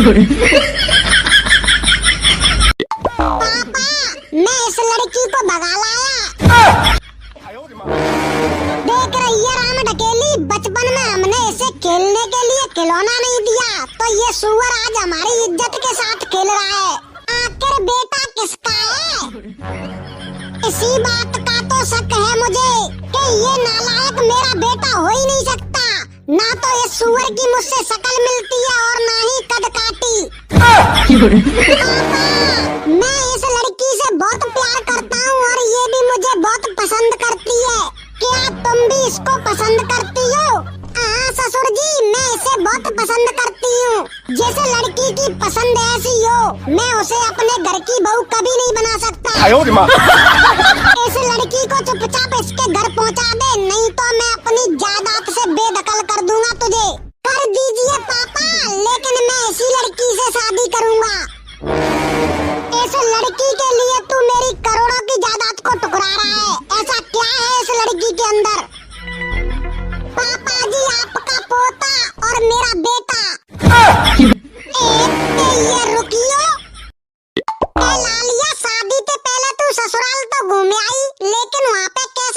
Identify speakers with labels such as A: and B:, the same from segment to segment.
A: पापा, मैं इस लड़की को भगा लाया। देख रही है राम ढकेली, बचपन में हमने इसे खेलने के लिए खिलौना नहीं दिया तो ये सुअर आज हमारी इज्जत के साथ खेल रहा है। आखिर बेटा किसका है? इसी बात का तो शक है मुझे कि ये नालायक मेरा बेटा हो ही नहीं सकता। ना तो इस सुअर की मुझसे शक्ल मिलती है और ना ही कद काटी। पापा, मैं इस लड़की से बहुत प्यार करता हूँ और ये भी मुझे बहुत पसंद करती है। क्या तुम भी इसको पसंद करती हो? हाँ ससुर जी, मैं इसे बहुत पसंद करती हूँ। जैसे लड़की की पसंद ऐसी हो, मैं उसे अपने घर की बहू कभी नहीं बना सकता। इस लड़की को चुपचाप इसके घर पहुँचा दे, नहीं तो मैं अपनी जायदाद से बेदखल कर दूंगा तुझे। कर दीजिए पापा, लेकिन मैं इसी लड़की से शादी करूंगा। इस लड़की के लिए तू मेरी करोड़ों की जायदाद को ठुकरा रहा है। ऐसा क्या है इस लड़की के अंदर? पापा जी, आपका पोता और मेरा बेटा। ये रुकियो। लालिया, शादी के पहले तू ससुराल तो घूम आई, लेकिन वहाँ पे कैसे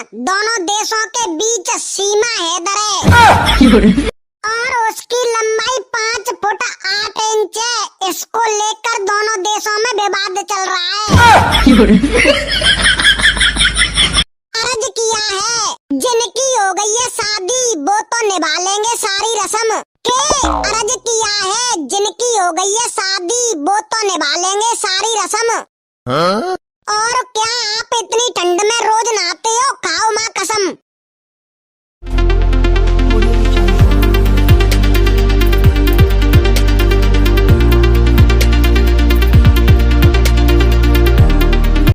A: दोनों देशों के बीच सीमा है दरे और उसकी लंबाई 5 फुट 8 इंच है। इसको लेकर दोनों देशों में विवाद चल रहा है। अर्ज किया है जिनकी हो गई है शादी वो तो निभा लेंगे सारी रस्म के। अर्ज किया है जिनकी हो गई है शादी वो तो निभा लेंगे सारी रस्म। और क्या आप